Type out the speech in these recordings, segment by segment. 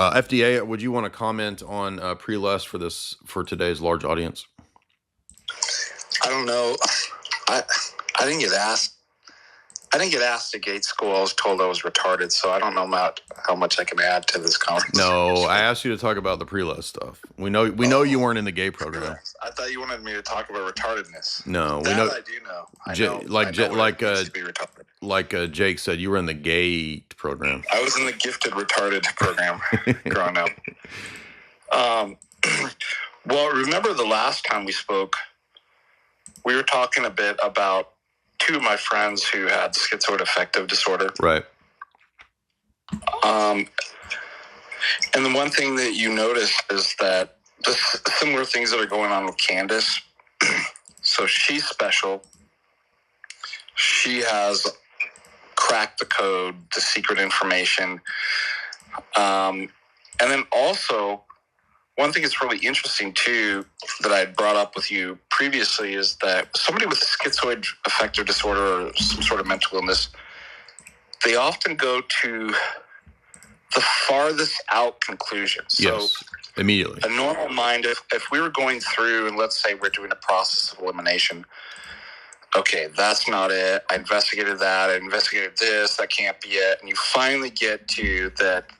FDA, would you want to comment on Prelest for today's large audience? I don't know. I didn't get asked. I didn't get asked at gate school. I was told I was retarded, so I don't know about how much I can add to this conversation. No, I asked you to talk about the Prelest stuff. We know you weren't in the gay program. I thought you wanted me to talk about retardedness. No, that we know. I do know. I know to be retarded. Like Jake said, you were in the gay program. I was in the gifted retarded program growing up. Well, remember the last time we spoke, we were talking a bit about two of my friends who had schizoid affective disorder. Right. And the one thing that you notice is that the similar things that are going on with Candace. So she's special. She has cracked the code, the secret information. And then also, one thing that's really interesting, too, that I had brought up with you previously is that somebody with a schizoid affective disorder or some sort of mental illness, they often go to the farthest out conclusions. Yes, so immediately. A normal mind, if we were going through and let's say we're doing a process of elimination, okay, that's not it. I investigated that. I investigated this. That can't be it. And you finally get to that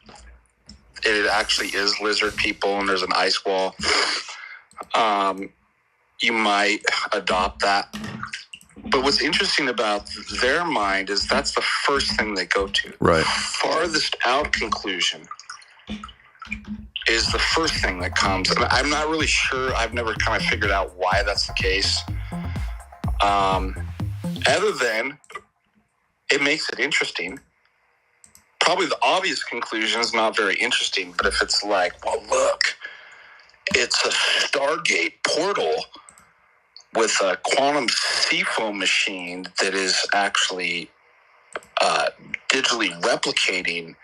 it actually is lizard people and there's an ice wall. You might adopt that. But what's interesting about their mind is that's the first thing they go to. Right. Farthest out conclusion is the first thing that comes. And I'm not really sure. I've never kind of figured out why that's the case. Other than it makes it interesting. Probably the obvious conclusion is not very interesting, but if it's like, well, look, it's a Stargate portal with a quantum seafoam machine that is actually digitally replicating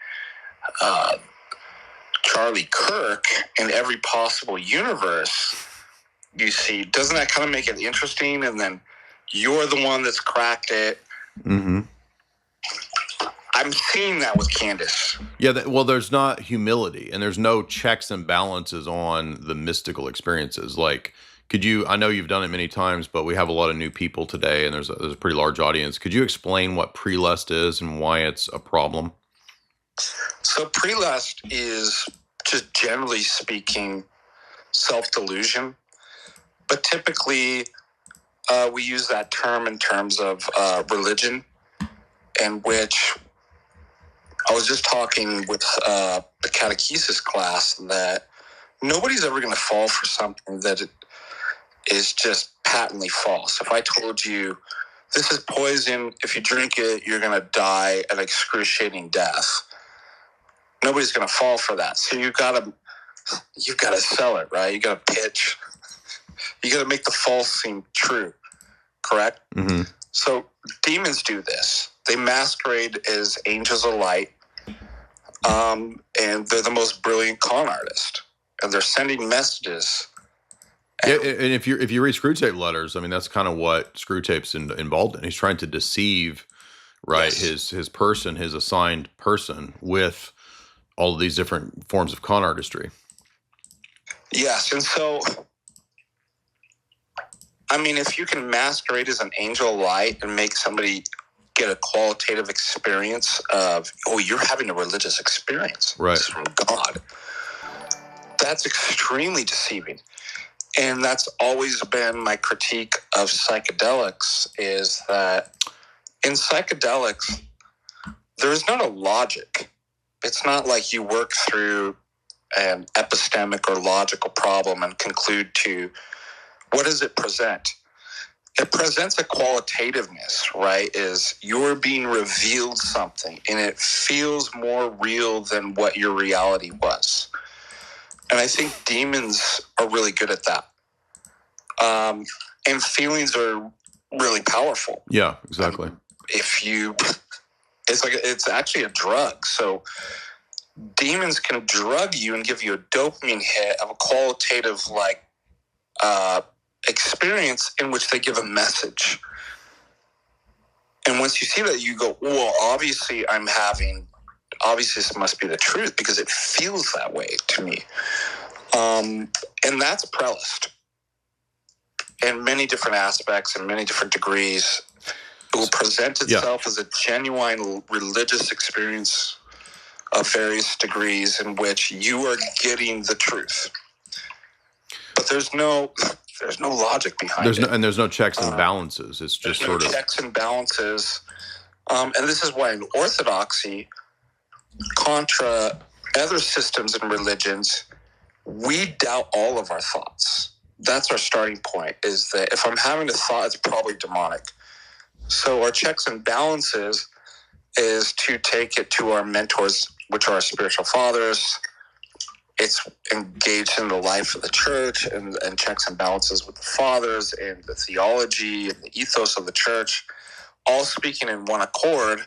Charlie Kirk in every possible universe, you see, doesn't that kind of make it interesting? And then you're the one that's cracked it. Mm-hmm. I'm seeing that with Candace. Yeah, well, there's not humility, and there's no checks and balances on the mystical experiences. Like, I know you've done it many times, but we have a lot of new people today, and there's a pretty large audience. Could you explain what Prelest is and why it's a problem? So Prelest is, just generally speaking, self-delusion. But typically, we use that term in terms of religion, in which I was just talking with the catechesis class that nobody's ever going to fall for something that is just patently false. If I told you this is poison, if you drink it, you're going to die an excruciating death, nobody's going to fall for that. So you've got to sell it, right? You got to pitch. You got to make the false seem true, correct? Mm-hmm. So demons do this. They masquerade as angels of light, and they're the most brilliant con artist, and they're sending messages. Yeah, and if you read Screwtape letters, I mean, that's kind of what Screwtape's involved in. He's trying to deceive, right, yes, his person, his assigned person, with all of these different forms of con artistry. Yes, and so, I mean, if you can masquerade as an angel of light and make somebody get a qualitative experience of, oh, you're having a religious experience, right, from God, that's extremely deceiving. And that's always been my critique of psychedelics, is that in psychedelics, there's not a logic. It's not like you work through an epistemic or logical problem and conclude to, what does it present? It presents a qualitativeness, right? Is you're being revealed something, and it feels more real than what your reality was. And I think demons are really good at that. And feelings are really powerful. Yeah, exactly. It's actually a drug. So demons can drug you and give you a dopamine hit of a qualitative, experience in which they give a message. And once you see that, you go, well, obviously I'm having obviously this must be the truth because it feels that way to me. And that's Prelest. In many different aspects and many different degrees. It will present itself as a genuine religious experience of various degrees in which you are getting the truth. But there's no logic behind it. There's no checks and balances. It's just sort of checks and balances. And this is why in orthodoxy, contra other systems and religions, we doubt all of our thoughts. That's our starting point, is that if I'm having a thought, it's probably demonic. So our checks and balances is to take it to our mentors, which are our spiritual fathers. It's engaged in the life of the church and checks and balances with the fathers and the theology and the ethos of the church, all speaking in one accord.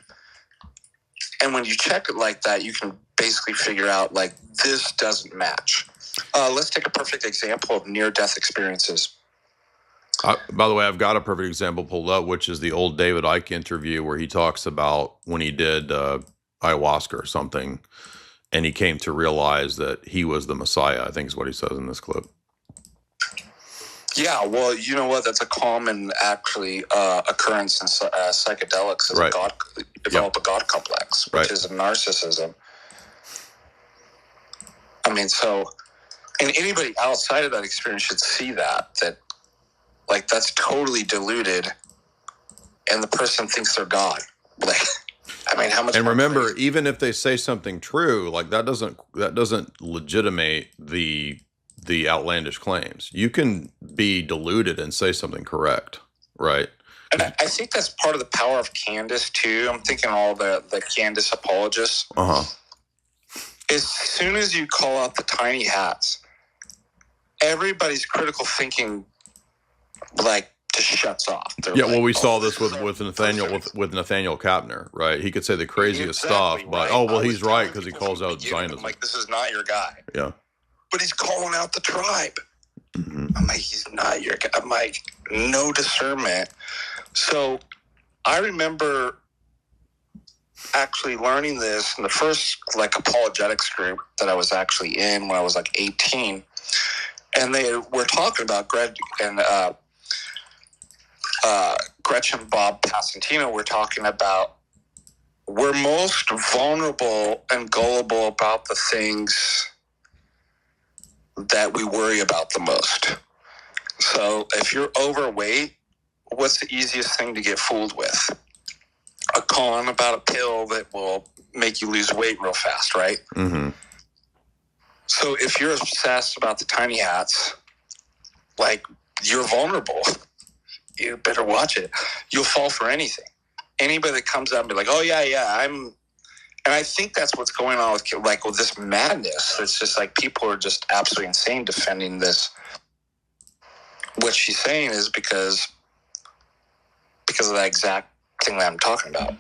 And when you check it like that, you can basically figure out, like, this doesn't match. Let's take a perfect example of near-death experiences. By the way, I've got a perfect example pulled up, which is the old David Icke interview where he talks about when he did ayahuasca or something, and he came to realize that he was the Messiah, I think is what he says in this clip. Yeah, well, you know what? That's a common, actually, occurrence in psychedelics. Right. Develop a God complex, which is a narcissism. I mean, so, and anybody outside of that experience should see that, like, that's totally deluded, and the person thinks they're God. Like, I mean, how much? And remember, crazy? Even if they say something true, like that doesn't legitimate the outlandish claims. You can be deluded and say something correct, right? And I think that's part of the power of Candace too. I'm thinking all the Candace apologists. As soon as you call out the tiny hats, everybody's critical thinking, like, just shuts off. They're well, we saw this with Nathaniel with Nathaniel Kapner, right? He could say the craziest stuff, but he's right because he calls out Zionism. I'm like, this is not your guy. Yeah, but he's calling out the tribe. Mm-hmm. I'm like, he's not your guy. I'm like, no discernment. So I remember actually learning this in the first, like, apologetics group that I was actually in when I was like 18, and they were talking about Greg and Gretchen Bob Passantino were talking about we're most vulnerable and gullible about the things that we worry about the most. So if you're overweight, what's the easiest thing to get fooled with? A con about a pill that will make you lose weight real fast, right? Mm-hmm. So if you're obsessed about the tiny hats, like, you're vulnerable. You better watch it. You'll fall for anything. Anybody that comes up and be like, oh, yeah, and I think that's what's going on with this madness. It's just like people are just absolutely insane defending this. What she's saying is because of that exact thing that I'm talking about.